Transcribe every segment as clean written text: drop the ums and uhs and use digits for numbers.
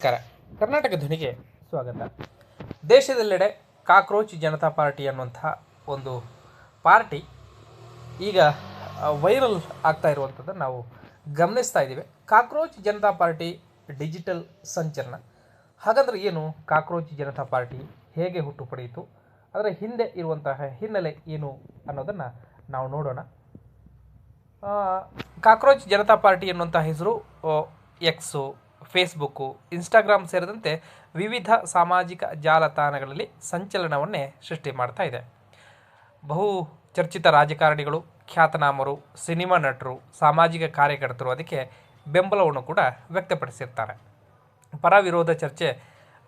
ನಮಸ್ಕಾರ. ಕರ್ನಾಟಕ ಧ್ವನಿಗೆ ಸ್ವಾಗತ. ದೇಶದೆಲ್ಲೆಡೆ ಕಾಕ್ರೋಚ್ ಜನತಾ ಪಾರ್ಟಿ ಅನ್ನುವಂತಹ ಒಂದು ಪಾರ್ಟಿ ಈಗ ವೈರಲ್ ಆಗ್ತಾ ಇರುವಂಥದ್ದನ್ನು ನಾವು ಗಮನಿಸ್ತಾ ಇದ್ದೀವಿ. ಕಾಕ್ರೋಚ್ ಜನತಾ ಪಾರ್ಟಿ ಡಿಜಿಟಲ್ ಸಂಚಲನ. ಹಾಗಾದರೆ ಏನು ಕಾಕ್ರೋಚ್ ಜನತಾ ಪಾರ್ಟಿ, ಹೇಗೆ ಹುಟ್ಟು ಪಡೆಯಿತು, ಅದರ ಹಿಂದೆ ಇರುವಂತಹ ಹಿನ್ನೆಲೆ ಏನು ಅನ್ನೋದನ್ನು ನಾವು ನೋಡೋಣ. ಕಾಕ್ರೋಚ್ ಜನತಾ ಪಾರ್ಟಿ ಎನ್ನುವಂಥ ಹೆಸರು ಎಕ್ಸು, ಫೇಸ್ಬುಕ್ಕು, ಇನ್ಸ್ಟಾಗ್ರಾಮ್ ಸೇರಿದಂತೆ ವಿವಿಧ ಸಾಮಾಜಿಕ ಜಾಲತಾಣಗಳಲ್ಲಿ ಸಂಚಲನವನ್ನೇ ಸೃಷ್ಟಿ ಮಾಡ್ತಾ ಇದೆ. ಬಹು ಚರ್ಚಿತ ರಾಜಕಾರಣಿಗಳು, ಖ್ಯಾತನಾಮರು, ಸಿನಿಮಾ ನಟರು, ಸಾಮಾಜಿಕ ಕಾರ್ಯಕರ್ತರು ಅದಕ್ಕೆ ಬೆಂಬಲವನ್ನು ಕೂಡ ವ್ಯಕ್ತಪಡಿಸಿರ್ತಾರೆ. ಪರ ವಿರೋಧ ಚರ್ಚೆ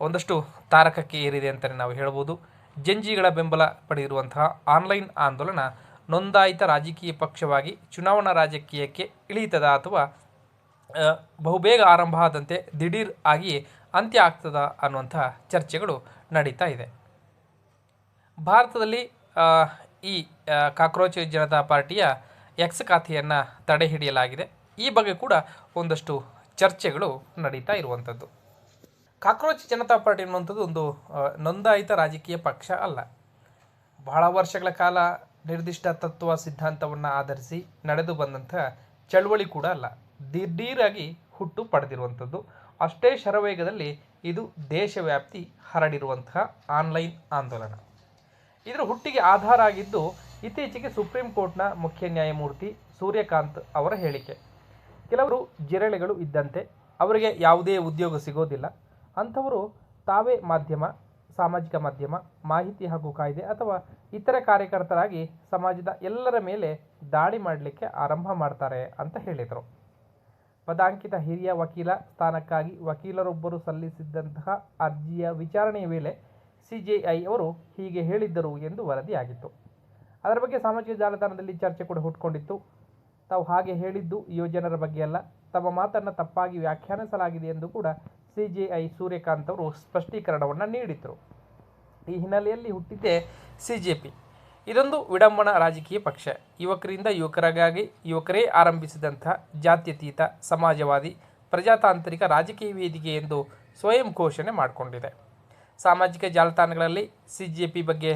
ಒಂದಷ್ಟು ತಾರಕಕ್ಕೆ ಏರಿದೆ ಅಂತಲೇ ನಾವು ಹೇಳ್ಬೋದು. ಜಂಜಿಗಳ ಬೆಂಬಲ ಪಡೆದಿರುವಂತಹ ಆನ್ಲೈನ್ ಆಂದೋಲನ ನೋಂದಾಯಿತ ರಾಜಕೀಯ ಪಕ್ಷವಾಗಿ ಚುನಾವಣಾ ರಾಜಕೀಯಕ್ಕೆ ಇಳಿತದ ಅಥವಾ ಬಹುಬೇಗ ಆರಂಭ ಆದಂತೆ ದಿಢೀರ್ ಆಗಿ ಅಂತ್ಯ ಆಗ್ತದ ಅನ್ನುವಂಥ ಚರ್ಚೆಗಳು ನಡೀತಾ ಇದೆ. ಭಾರತದಲ್ಲಿ ಈ ಕಾಕ್ರೋಚ್ ಜನತಾ ಪಾರ್ಟಿಯ ಎಕ್ಸ್ ಖಾತೆಯನ್ನು ತಡೆ ಹಿಡಿಯಲಾಗಿದೆ. ಈ ಬಗ್ಗೆ ಕೂಡ ಒಂದಷ್ಟು ಚರ್ಚೆಗಳು ನಡೀತಾ ಇರುವಂಥದ್ದು. ಕಾಕ್ರೋಚ್ ಜನತಾ ಪಾರ್ಟಿ ಅನ್ನುವಂಥದ್ದು ಒಂದು ನೋಂದಾಯಿತ ರಾಜಕೀಯ ಪಕ್ಷ ಅಲ್ಲ. ಬಹಳ ವರ್ಷಗಳ ಕಾಲ ನಿರ್ದಿಷ್ಟ ತತ್ವ ಸಿದ್ಧಾಂತವನ್ನು ಆಧರಿಸಿ ನಡೆದು ಬಂದಂಥ ಚಳವಳಿ ಕೂಡ ಅಲ್ಲ. ದಿಢೀರಾಗಿ ಹುಟ್ಟು ಪಡೆದಿರುವಂಥದ್ದು. ಅಷ್ಟೇ ಶರವೇಗದಲ್ಲಿ ಇದು ದೇಶವ್ಯಾಪ್ತಿ ಹರಡಿರುವಂತಹ ಆನ್ಲೈನ್ ಆಂದೋಲನ. ಇದರ ಹುಟ್ಟಿಗೆ ಆಧಾರ ಆಗಿದ್ದು ಇತ್ತೀಚೆಗೆ ಸುಪ್ರೀಂ ಕೋರ್ಟ್ನ ಮುಖ್ಯ ನ್ಯಾಯಮೂರ್ತಿ ಸೂರ್ಯಕಾಂತ್ ಅವರ ಹೇಳಿಕೆ. ಕೆಲವರು ಜಿರಳೆಗಳು ಇದ್ದಂತೆ, ಅವರಿಗೆ ಯಾವುದೇ ಉದ್ಯೋಗ ಸಿಗೋದಿಲ್ಲ, ಅಂಥವರು ತಾವೇ ಮಾಧ್ಯಮ, ಸಾಮಾಜಿಕ ಮಾಧ್ಯಮ, ಮಾಹಿತಿ ಹಾಗೂ ಕಾಯ್ದೆ ಅಥವಾ ಇತರ ಕಾರ್ಯಕರ್ತರಾಗಿ ಸಮಾಜದ ಎಲ್ಲರ ಮೇಲೆ ದಾಳಿ ಮಾಡಲಿಕ್ಕೆ ಆರಂಭ ಮಾಡ್ತಾರೆ ಅಂತ ಹೇಳಿದರು. ಪದಾಂಕಿತ ಹಿರಿಯ ವಕೀಲ ಸ್ಥಾನಕ್ಕಾಗಿ ವಕೀಲರೊಬ್ಬರು ಸಲ್ಲಿಸಿದ್ದಂತಹ ಅರ್ಜಿಯ ವಿಚಾರಣೆಯ ವೇಳೆ ಸಿಜೆಐ ಅವರು ಹೀಗೆ ಹೇಳಿದ್ದರು ಎಂದು ವರದಿಯಾಗಿತ್ತು. ಅದರ ಬಗ್ಗೆ ಸಾಮಾಜಿಕ ಜಾಲತಾಣದಲ್ಲಿ ಚರ್ಚೆ ಕೂಡ ಹುಟ್ಟುಕೊಂಡಿತ್ತು. ತಾವು ಹಾಗೆ ಹೇಳಿದ್ದು ಯೋಜನರ ಬಗ್ಗೆ ಅಲ್ಲ, ತಮ್ಮ ಮಾತನ್ನು ತಪ್ಪಾಗಿ ವ್ಯಾಖ್ಯಾನಿಸಲಾಗಿದೆ ಎಂದು ಕೂಡ ಸಿಜೆಐ ಸೂರ್ಯಕಾಂತ್ ಅವರು ಸ್ಪಷ್ಟೀಕರಣವನ್ನು ನೀಡಿದರು. ಈ ಹಿನ್ನೆಲೆಯಲ್ಲಿ ಹುಟ್ಟಿದ್ದೇ ಸಿಜೆಪಿ. ಇದೊಂದು ವಿಡಂಬನಾ ರಾಜಕೀಯ ಪಕ್ಷ. ಯುವಕರಿಂದ ಯುವಕರಿಗಾಗಿ ಯುವಕರೇ ಆರಂಭಿಸಿದಂಥ ಜಾತ್ಯತೀತ, ಸಮಾಜವಾದಿ, ಪ್ರಜಾತಾಂತ್ರಿಕ ರಾಜಕೀಯ ವೇದಿಕೆ ಎಂದು ಸ್ವಯಂ ಘೋಷಣೆ ಮಾಡಿಕೊಂಡಿದೆ. ಸಾಮಾಜಿಕ ಜಾಲತಾಣಗಳಲ್ಲಿ ಸಿಜೆಪಿ ಬಗ್ಗೆ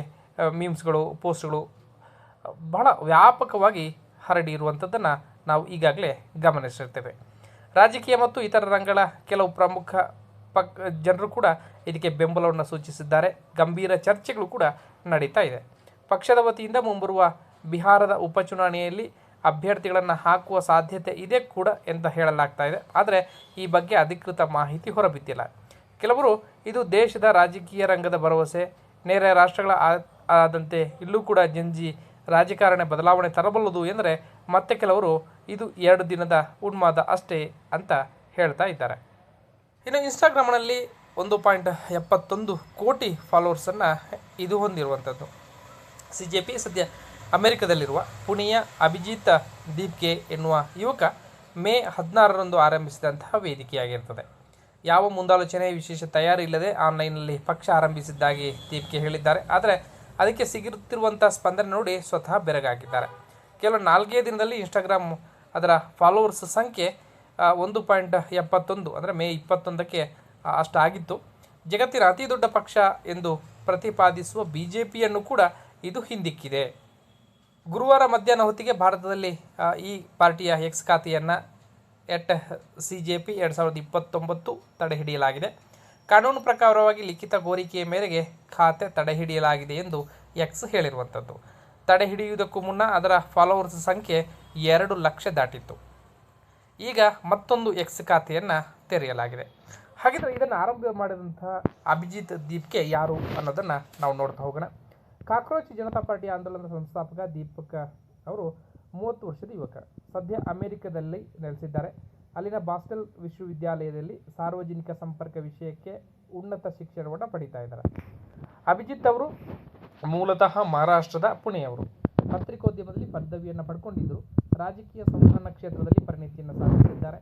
ಮೀಮ್ಸ್ಗಳು, ಪೋಸ್ಟ್ಗಳು ಬಹಳ ವ್ಯಾಪಕವಾಗಿ ಹರಡಿರುವಂಥದ್ದನ್ನು ನಾವು ಈಗಾಗಲೇ ಗಮನಿಸಿರ್ತೇವೆ. ರಾಜಕೀಯ ಮತ್ತು ಇತರ ರಂಗಗಳ ಕೆಲವು ಪ್ರಮುಖ ಜನರು ಕೂಡ ಇದಕ್ಕೆ ಬೆಂಬಲವನ್ನು ಸೂಚಿಸಿದ್ದಾರೆ. ಗಂಭೀರ ಚರ್ಚೆಗಳು ಕೂಡ ನಡೀತಾ ಇದೆ. ಪಕ್ಷದ ವತಿಯಿಂದ ಮುಂಬರುವ ಬಿಹಾರದ ಉಪಚುನಾವಣೆಯಲ್ಲಿ ಅಭ್ಯರ್ಥಿಗಳನ್ನು ಹಾಕುವ ಸಾಧ್ಯತೆ ಇದೆ ಕೂಡ ಅಂತ ಹೇಳಲಾಗ್ತಾ ಇದೆ. ಆದರೆ ಈ ಬಗ್ಗೆ ಅಧಿಕೃತ ಮಾಹಿತಿ ಹೊರಬಿದ್ದಿಲ್ಲ. ಕೆಲವರು ಇದು ದೇಶದ ರಾಜಕೀಯ ರಂಗದ ಭರವಸೆ, ನೆರೆ ರಾಷ್ಟ್ರಗಳ ಆದಂತೆ ಇಲ್ಲೂ ಕೂಡ ಜಂಜಿ ರಾಜಕಾರಣ ಬದಲಾವಣೆ ತರಬಲ್ಲದು ಎಂದರೆ, ಮತ್ತೆ ಕೆಲವರು ಇದು 2 ದಿನದ ಉನ್ಮಾದ ಅಷ್ಟೇ ಅಂತ ಹೇಳ್ತಾ ಇದ್ದಾರೆ. ಇನ್ನು ಇನ್ಸ್ಟಾಗ್ರಾಮ್ನಲ್ಲಿ 1.71 ಕೋಟಿ ಫಾಲೋವರ್ಸನ್ನು ಇದು ಹೊಂದಿರುವಂಥದ್ದು. ಸಿಜೆಪಿ ಸದ್ಯ ಅಮೆರಿಕದಲ್ಲಿರುವ ಪುಣೆಯ ಅಭಿಜಿತ್ ದೀಪ್ಕೆ ಎನ್ನುವ ಯುವಕ ಮೇ 16ರಂದು ಆರಂಭಿಸಿದಂತಹ ವೇದಿಕೆಯಾಗಿರ್ತದೆ. ಯಾವ ಮುಂದಾಲೋಚನೆ, ವಿಶೇಷ ತಯಾರಿ ಇಲ್ಲದೆ ಆನ್ಲೈನ್ನಲ್ಲಿ ಪಕ್ಷ ಆರಂಭಿಸಿದ್ದಾಗಿ ದೀಪ್ಕೆ ಹೇಳಿದ್ದಾರೆ. ಆದರೆ ಅದಕ್ಕೆ ಸಿಗುತ್ತಿರುವಂಥ ಸ್ಪಂದನೆ ನೋಡಿ ಸ್ವತಃ ಬೆರಗಾಗಿದ್ದಾರೆ. ಕೇವಲ 4 ದಿನದಲ್ಲಿ ಇನ್ಸ್ಟಾಗ್ರಾಮ್ ಅದರ ಫಾಲೋವರ್ಸ್ ಸಂಖ್ಯೆ 1.71 ಅಂದರೆ ಮೇ 21ಕ್ಕೆ ಅಷ್ಟಾಗಿತ್ತು. ಜಗತ್ತಿನ ಅತಿ ದೊಡ್ಡ ಪಕ್ಷ ಎಂದು ಪ್ರತಿಪಾದಿಸುವ BJPಯನ್ನು ಕೂಡ ಇದು ಹಿಂದಿಕ್ಕಿದೆ. ಗುರುವಾರ ಮಧ್ಯಾಹ್ನ ಹೊತ್ತಿಗೆ ಭಾರತದಲ್ಲಿ ಈ ಪಾರ್ಟಿಯ ಎಕ್ಸ್ ಖಾತೆಯನ್ನು @CJP 2029 ತಡೆ ಹಿಡಿಯಲಾಗಿದೆ. ಕಾನೂನು ಪ್ರಕಾರವಾಗಿ ಲಿಖಿತ ಕೋರಿಕೆಯ ಮೇರೆಗೆ ಖಾತೆ ತಡೆ ಹಿಡಿಯಲಾಗಿದೆ ಎಂದು ಎಕ್ಸ್ ಹೇಳಿರುವಂಥದ್ದು. ತಡೆ ಹಿಡಿಯುವುದಕ್ಕೂ ಮುನ್ನ ಅದರ ಫಾಲೋವರ್ಸ್ ಸಂಖ್ಯೆ 2 ಲಕ್ಷ ದಾಟಿತ್ತು. ಈಗ ಮತ್ತೊಂದು ಎಕ್ಸ್ ಖಾತೆಯನ್ನು ತೆರೆಯಲಾಗಿದೆ. ಹಾಗಿದ್ರೆ ಇದನ್ನು ಆರಂಭ ಮಾಡಿದಂತಹ ಅಭಿಜಿತ್ ದೀಪ್ಕೆ ಯಾರು ಅನ್ನೋದನ್ನು ನಾವು ನೋಡ್ತಾ ಹೋಗೋಣ. ಕಾಕ್ರೋಚ್ ಜನತಾ ಪಾರ್ಟಿ ಆಂದೋಲನದ ಸಂಸ್ಥಾಪಕ ದೀಪಕ್ ಅವರು 30 ವರ್ಷದ ಯುವಕ. ಸದ್ಯ ಅಮೆರಿಕದಲ್ಲಿ ನೆಲೆಸಿದ್ದಾರೆ. ಅಲ್ಲಿನ ಬಾಸ್ಟನ್ ವಿಶ್ವವಿದ್ಯಾಲಯದಲ್ಲಿ ಸಾರ್ವಜನಿಕ ಸಂಪರ್ಕ ವಿಷಯಕ್ಕೆ ಉನ್ನತ ಶಿಕ್ಷಣವನ್ನು ಪಡೀತಾ ಇದ್ದಾರೆ. ಅಭಿಜಿತ್ ಅವರು ಮೂಲತಃ ಮಹಾರಾಷ್ಟ್ರದ ಪುಣೆಯವರು. ಪತ್ರಿಕೋದ್ಯಮದಲ್ಲಿ ಪದವಿಯನ್ನು ಪಡ್ಕೊಂಡಿದ್ದರು. ರಾಜಕೀಯ ಸಂವಹನ ಕ್ಷೇತ್ರದಲ್ಲಿ ಪರಿಣಿತಿಯನ್ನು ಸಾಧಿಸಿದ್ದಾರೆ.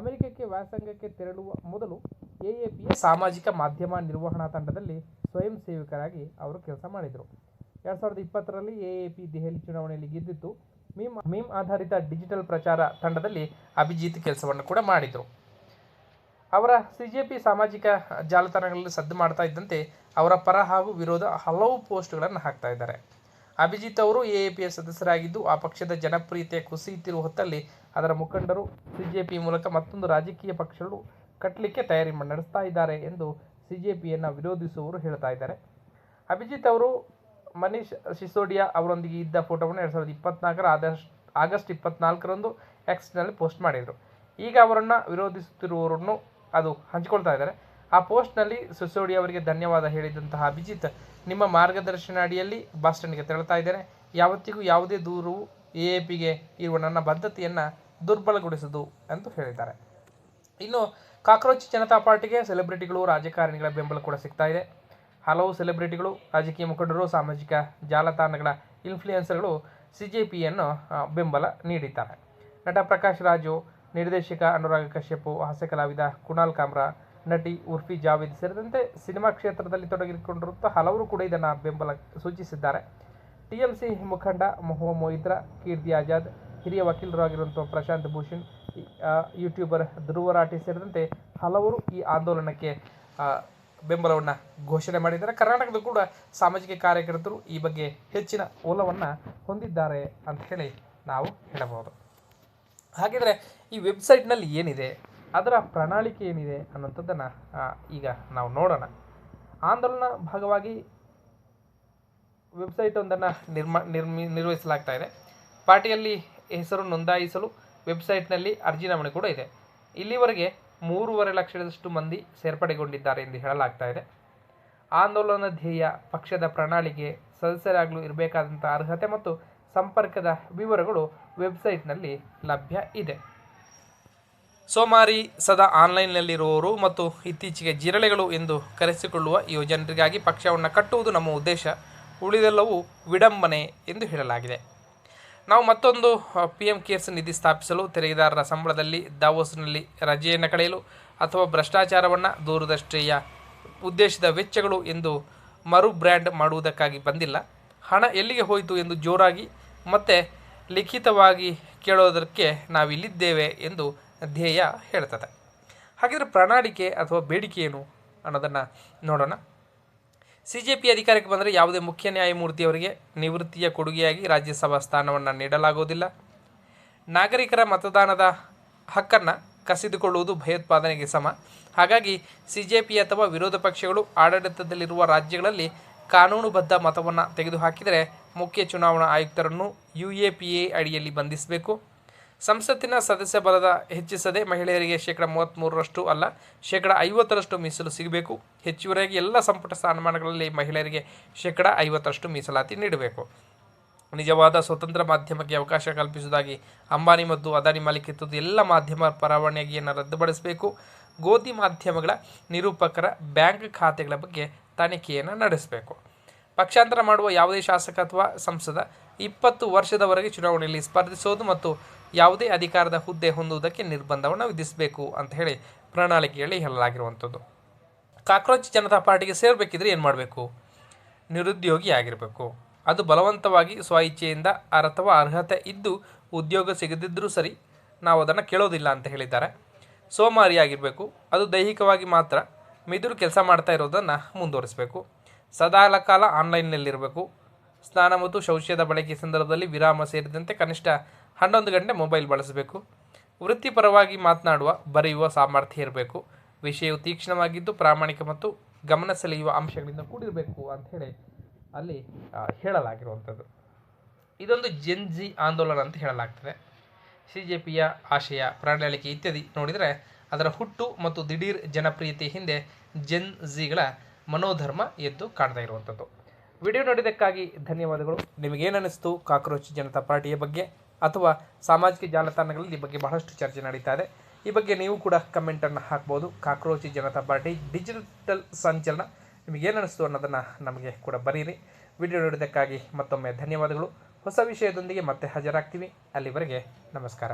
ಅಮೆರಿಕಕ್ಕೆ ವ್ಯಾಸಂಗಕ್ಕೆ ತೆರಳುವ ಮೊದಲು AAPಯ ಸಾಮಾಜಿಕ ಮಾಧ್ಯಮ ನಿರ್ವಹಣಾ ತಂಡದಲ್ಲಿ ಸ್ವಯಂ ಸೇವಕರಾಗಿ ಅವರು ಕೆಲಸ ಮಾಡಿದರು. 2020ರಲ್ಲಿ AAP ದೆಹಲಿ ಚುನಾವಣೆಯಲ್ಲಿ ಗೆದ್ದಿತ್ತು. ಮೀಮ್ ಆಧಾರಿತ ಡಿಜಿಟಲ್ ಪ್ರಚಾರ ತಂಡದಲ್ಲಿ ಅಭಿಜಿತ್ ಕೆಲಸವನ್ನು ಕೂಡ ಮಾಡಿದರು. ಅವರ CJP ಸಾಮಾಜಿಕ ಜಾಲತಾಣಗಳಲ್ಲಿ ಸದ್ದು ಮಾಡ್ತಾ ಇದ್ದಂತೆ ಅವರ ಪರ ಹಾಗೂ ವಿರೋಧ ಹಲವು ಪೋಸ್ಟ್ಗಳನ್ನು ಹಾಕ್ತಾ ಇದ್ದಾರೆ. ಅಭಿಜಿತ್ ಅವರು AAPS ಸದಸ್ಯರಾಗಿದ್ದು ಆ ಪಕ್ಷದ ಜನಪ್ರಿಯತೆ ಕುಸಿಯುತ್ತಿರುವ ಹೊತ್ತಲ್ಲಿ ಅದರ ಮುಖಂಡರು CJP ಮೂಲಕ ಮತ್ತೊಂದು ರಾಜಕೀಯ ಪಕ್ಷಗಳು ಕಟ್ಟಲಿಕ್ಕೆ ತಯಾರಿ ನಡೆಸ್ತಾ ಇದ್ದಾರೆ ಎಂದು CJPಯನ್ನು ವಿರೋಧಿಸುವವರು ಹೇಳ್ತಾ ಇದ್ದಾರೆ. ಅಭಿಜಿತ್ ಅವರು ಮನೀಶ್ ಸಿಸೋಡಿಯಾ ಅವರೊಂದಿಗೆ ಇದ್ದ ಫೋಟೋವನ್ನು 2024 ಆಗಸ್ಟ್ 24ರಂದು ಎಕ್ಸ್ನಲ್ಲಿ ಪೋಸ್ಟ್ ಮಾಡಿದರು. ಈಗ ಅವರನ್ನು ವಿರೋಧಿಸುತ್ತಿರುವವರನ್ನು ಅದು ಹಂಚಿಕೊಳ್ತಾ ಇದ್ದಾರೆ. ಆ ಪೋಸ್ಟ್ನಲ್ಲಿ ಸಿಸೋಡಿಯಾ ಅವರಿಗೆ ಧನ್ಯವಾದ ಹೇಳಿದಂತಹ ಅಭಿಜಿತ್, ನಿಮ್ಮ ಮಾರ್ಗದರ್ಶನ ಅಡಿಯಲ್ಲಿ ಬಸ್ ಸ್ಟ್ಯಾಂಡ್ಗೆ ತೆರಳುತ್ತಾ ಇದ್ದೇನೆ. ಯಾವತ್ತಿಗೂ ಯಾವುದೇ ದೂರು AAPಗೆ ಇರುವ ನನ್ನ ಬದ್ಧತೆಯನ್ನು ದುರ್ಬಲಗೊಳಿಸದು ಎಂದು ಹೇಳಿದ್ದಾರೆ. ಇನ್ನು ಕಾಕ್ರೋಚ್ ಜನತಾ ಪಾರ್ಟಿಗೆ ಸೆಲೆಬ್ರಿಟಿಗಳು, ರಾಜಕಾರಣಿಗಳ ಬೆಂಬಲ ಕೂಡ ಸಿಗ್ತಾ ಇದೆ. ಹಲವು ಸೆಲೆಬ್ರಿಟಿಗಳು, ರಾಜಕೀಯ ಮುಖಂಡರು, ಸಾಮಾಜಿಕ ಜಾಲತಾಣಗಳ ಇನ್ಫ್ಲೂಯೆನ್ಸರ್ಗಳು CJPಯನ್ನು ಬೆಂಬಲ ನೀಡಿದ್ದಾರೆ. ನಟ ಪ್ರಕಾಶ್ ರಾಜು, ನಿರ್ದೇಶಕ ಅನುರಾಗ್ ಕಶ್ಯಪ್, ಹಾಸ್ಯ ಕಲಾವಿದ ಕುನಾಲ್ ಕಾಮ್ರಾ, ನಟಿ ಉರ್ಫಿ ಜಾವೇದ್ ಸೇರಿದಂತೆ ಸಿನಿಮಾ ಕ್ಷೇತ್ರದಲ್ಲಿ ತೊಡಗಿಕೊಂಡಿರುವ ಹಲವರು ಕೂಡ ಇದನ್ನು ಬೆಂಬಲ ಸೂಚಿಸಿದ್ದಾರೆ. TMC ಮುಖಂಡ ಮೊಹಮ್ಮದ್ ಮೊಯಿತ್ರಾ, ಕೀರ್ತಿ ಆಜಾದ್, ಹಿರಿಯ ವಕೀಲರಾಗಿರುವಂಥ ಪ್ರಶಾಂತ್ ಭೂಷಣ್, ಯೂಟ್ಯೂಬರ್ ಧ್ರುವ ರಾಠಿ ಸೇರಿದಂತೆ ಹಲವರು ಈ ಆಂದೋಲನಕ್ಕೆ ಬೆಂಬಲವನ್ನು ಘೋಷಣೆ ಮಾಡಿದ್ದಾರೆ. ಕರ್ನಾಟಕದ ಕೂಡ ಸಾಮಾಜಿಕ ಕಾರ್ಯಕರ್ತರು ಈ ಬಗ್ಗೆ ಹೆಚ್ಚಿನ ಒಲವನ್ನು ಹೊಂದಿದ್ದಾರೆ ಅಂತ ಹೇಳಿ ನಾವು ಹೇಳಬಹುದು. ಹಾಗಿದ್ರೆ ಈ ವೆಬ್ಸೈಟ್ನಲ್ಲಿ ಏನಿದೆ, ಅದರ ಪ್ರಣಾಳಿಕೆ ಏನಿದೆ ಅನ್ನೋಂಥದ್ದನ್ನು ಈಗ ನಾವು ನೋಡೋಣ. ಆಂದೋಲನ ಭಾಗವಾಗಿ ವೆಬ್ಸೈಟ್ ಒಂದನ್ನು ನಿರ್ವಹಿಸಲಾಗ್ತಾ ಇದೆ. ಪಾರ್ಟಿಯಲ್ಲಿ ಹೆಸರು ನೋಂದಾಯಿಸಲು ವೆಬ್ಸೈಟ್ನಲ್ಲಿ ಅರ್ಜಿ ನಮೂನೆ ಕೂಡ ಇದೆ. ಇಲ್ಲಿವರೆಗೆ 3.5 ಲಕ್ಷದಷ್ಟು ಮಂದಿ ಸೇರ್ಪಡೆಗೊಂಡಿದ್ದಾರೆ ಎಂದು ಹೇಳಲಾಗ್ತಾ ಇದೆ. ಆಂದೋಲನ ಧ್ಯೇಯ, ಪಕ್ಷದ ಪ್ರಣಾಳಿಕೆ, ಸದಸ್ಯರಾಗಲು ಇರಬೇಕಾದಂಥ ಅರ್ಹತೆ ಮತ್ತು ಸಂಪರ್ಕದ ವಿವರಗಳು ವೆಬ್ಸೈಟ್ನಲ್ಲಿ ಲಭ್ಯ ಇದೆ. ಸೋಮಾರಿ, ಸದಾ ಆನ್ಲೈನ್ನಲ್ಲಿರುವವರು ಮತ್ತು ಇತ್ತೀಚೆಗೆ ಜಿರಳೆಗಳು ಎಂದು ಕರೆಸಿಕೊಳ್ಳುವ ಯುವಜನರಿಗಾಗಿ ಪಕ್ಷವನ್ನು ಕಟ್ಟುವುದು ನಮ್ಮ ಉದ್ದೇಶ, ಉಳಿದೆಲ್ಲವೂ ವಿಡಂಬನೆ ಎಂದು ಹೇಳಲಾಗಿದೆ. ನಾವು ಮತ್ತೊಂದು PM ಕೇರ್ಸ್ ನಿಧಿ ಸ್ಥಾಪಿಸಲು, ತೆರಿಗೆದಾರರ ಸಂಬಳದಲ್ಲಿ ದಾವೋಸ್ನಲ್ಲಿ ರಜೆಯನ್ನು ಕಳೆಯಲು ಅಥವಾ ಭ್ರಷ್ಟಾಚಾರವನ್ನು ದೂರದೃಷ್ಟಿಯ ಉದ್ದೇಶದ ವೆಚ್ಚಗಳು ಎಂದು ಮರು ಬ್ರ್ಯಾಂಡ್ ಮಾಡುವುದಕ್ಕಾಗಿ ಬಂದಿಲ್ಲ. ಹಣ ಎಲ್ಲಿಗೆ ಹೋಯಿತು ಎಂದು ಜೋರಾಗಿ ಮತ್ತು ಲಿಖಿತವಾಗಿ ಕೇಳೋದಕ್ಕೆ ನಾವಿಲ್ಲಿದ್ದೇವೆ ಎಂದು ಧ್ಯೇಯ ಹೇಳ್ತದೆ. ಹಾಗಿದ್ರೆ ಪ್ರಣಾಳಿಕೆ ಅಥವಾ ಬೇಡಿಕೆ ಏನು ಅನ್ನೋದನ್ನು ನೋಡೋಣ. CJP ಅಧಿಕಾರಕ್ಕೆ ಬಂದರೆ ಯಾವುದೇ ಮುಖ್ಯ ನ್ಯಾಯಮೂರ್ತಿಯವರಿಗೆ ನಿವೃತ್ತಿಯ ಕೊಡುಗೆಯಾಗಿ ರಾಜ್ಯಸಭಾ ಸ್ಥಾನವನ್ನು ನೀಡಲಾಗುವುದಿಲ್ಲ. ನಾಗರಿಕರ ಮತದಾನದ ಹಕ್ಕನ್ನು ಕಸಿದುಕೊಳ್ಳುವುದು ಭಯೋತ್ಪಾದನೆಗೆ ಸಮ. ಹಾಗಾಗಿ CJP ಅಥವಾ ವಿರೋಧ ಪಕ್ಷಗಳು ಆಡಳಿತದಲ್ಲಿರುವ ರಾಜ್ಯಗಳಲ್ಲಿ ಕಾನೂನುಬದ್ಧ ಮತವನ್ನು ತೆಗೆದುಹಾಕಿದರೆ ಮುಖ್ಯ ಚುನಾವಣಾ ಆಯುಕ್ತರನ್ನು UAPA ಅಡಿಯಲ್ಲಿ ಬಂಧಿಸಬೇಕು. ಸಂಸತ್ತಿನ ಸದಸ್ಯ ಬಲದ ಹೆಚ್ಚಿಸದೆ ಮಹಿಳೆಯರಿಗೆ 33% ಅಲ್ಲ 50% ಮೀಸಲು ಸಿಗಬೇಕು. ಹೆಚ್ಚುವರಿಯಾಗಿ ಎಲ್ಲ ಸಂಪುಟ ಸ್ಥಾನಮಾನಗಳಲ್ಲಿ ಮಹಿಳೆಯರಿಗೆ 50% ಮೀಸಲಾತಿ ನೀಡಬೇಕು. ನಿಜವಾದ ಸ್ವತಂತ್ರ ಮಾಧ್ಯಮಕ್ಕೆ ಅವಕಾಶ ಕಲ್ಪಿಸುವುದಾಗಿ ಅಂಬಾನಿ ಮತ್ತು ಅದಾನಿ ಮಾಲೀಕತ್ವದ ಎಲ್ಲ ಮಾಧ್ಯಮ ಪರವಾನಗಿಯನ್ನು ರದ್ದುಪಡಿಸಬೇಕು. ಗೋಧಿ ಮಾಧ್ಯಮಗಳ ನಿರೂಪಕರ ಬ್ಯಾಂಕ್ ಖಾತೆಗಳ ಬಗ್ಗೆ ತನಿಖೆಯನ್ನು ನಡೆಸಬೇಕು. ಪಕ್ಷಾಂತರ ಮಾಡುವ ಯಾವುದೇ ಶಾಸಕ ಅಥವಾ ಸಂಸದ 20 ವರ್ಷದವರೆಗೆ ಚುನಾವಣೆಯಲ್ಲಿ ಸ್ಪರ್ಧಿಸೋದು ಮತ್ತು ಯಾವುದೇ ಅಧಿಕಾರದ ಹುದ್ದೆ ಹೊಂದುವುದಕ್ಕೆ ನಿರ್ಬಂಧವನ್ನು ವಿಧಿಸಬೇಕು ಅಂತ ಹೇಳಿ ಪ್ರಣಾಳಿಕೆಯಲ್ಲಿ ಹೇಳಲಾಗಿರುವಂಥದ್ದು. ಕಾಕ್ರೋಚ್ ಜನತಾ ಪಾರ್ಟಿಗೆ ಸೇರಬೇಕಿದ್ರೆ ಏನು ಮಾಡಬೇಕು? ನಿರುದ್ಯೋಗಿ ಆಗಿರಬೇಕು. ಅದು ಬಲವಂತವಾಗಿ ಸ್ವಇಚ್ಛೆಯಿಂದ ಅಥವಾ ಅರ್ಹತೆ ಇದ್ದು ಉದ್ಯೋಗ ಸಿಗದಿದ್ದರೂ ಸರಿ, ನಾವು ಅದನ್ನು ಕೇಳೋದಿಲ್ಲ ಅಂತ ಹೇಳಿದ್ದಾರೆ. ಸೋಮಾರಿಯಾಗಿರಬೇಕು. ಅದು ದೈಹಿಕವಾಗಿ ಮಾತ್ರ. ಮಿದುಳು ಕೆಲಸ ಮಾಡ್ತಾ ಇರೋದನ್ನು ಮುಂದುವರಿಸಬೇಕು. ಸದಾಕಾಲ ಆನ್ಲೈನ್ನಲ್ಲಿರಬೇಕು. ಸ್ನಾನ ಮತ್ತು ಶೌಚದ ಬಳಕೆ ಸಂದರ್ಭದಲ್ಲಿ ವಿರಾಮ ಸೇರಿದಂತೆ ಕನಿಷ್ಠ 11 ಗಂಟೆ ಮೊಬೈಲ್ ಬಳಸಬೇಕು. ವೃತ್ತಿಪರವಾಗಿ ಮಾತನಾಡುವ, ಬರೆಯುವ ಸಾಮರ್ಥ್ಯ ಇರಬೇಕು. ವಿಷಯವು ತೀಕ್ಷ್ಣವಾಗಿದ್ದು ಪ್ರಾಮಾಣಿಕ ಮತ್ತು ಗಮನ ಸೆಳೆಯುವ ಅಂಶಗಳಿಂದ ಕೂಡಿರಬೇಕು ಅಂತ ಹೇಳಿ ಅಲ್ಲಿ ಹೇಳಲಾಗಿರುವಂಥದ್ದು. ಇದೊಂದು ಜೆನ್ಜಿ ಆಂದೋಲನ ಅಂತ ಹೇಳಲಾಗ್ತದೆ. CJPಯ ಆಶಯ, ಪ್ರಣಾಳಿಕೆ ಇತ್ಯಾದಿ ನೋಡಿದರೆ ಅದರ ಹುಟ್ಟು ಮತ್ತು ದಿಢೀರ್ ಜನಪ್ರಿಯತೆ ಹಿಂದೆ ಜೆನ್ಜಿಗಳ ಮನೋಧರ್ಮ ಎದ್ದು ಕಾಣ್ತಾ ಇರುವಂಥದ್ದು. ವಿಡಿಯೋ ನೋಡಿದ್ದಕ್ಕಾಗಿ ಧನ್ಯವಾದಗಳು. ನಿಮಗೇನಿಸ್ತು ಕಾಕ್ರೋಚ್ ಜನತಾ ಪಾರ್ಟಿಯ ಬಗ್ಗೆ ಅಥವಾ ಸಾಮಾಜಿಕ ಜಾಲತಾಣಗಳಲ್ಲಿ ಈ ಬಗ್ಗೆ ಬಹಳಷ್ಟು ಚರ್ಚೆ ನಡೀತಾ ಇದೆ. ಈ ಬಗ್ಗೆ ನೀವು ಕೂಡ ಕಮೆಂಟನ್ನು ಹಾಕ್ಬೋದು. ಕಾಕ್ರೋಚ್ ಜನತಾ ಪಾರ್ಟಿ ಡಿಜಿಟಲ್ ಸಂಚಲನ ನಿಮಗೇನಿಸ್ತು ಅನ್ನೋದನ್ನು ನಮಗೆ ಕೂಡ ಬರೀರಿ. ವಿಡಿಯೋ ನೋಡಿದ್ದಕ್ಕಾಗಿ ಮತ್ತೊಮ್ಮೆ ಧನ್ಯವಾದಗಳು. ಹೊಸ ವಿಷಯದೊಂದಿಗೆ ಮತ್ತೆ ಹಾಜರಾಗ್ತೀವಿ. ಅಲ್ಲಿವರೆಗೆ ನಮಸ್ಕಾರ.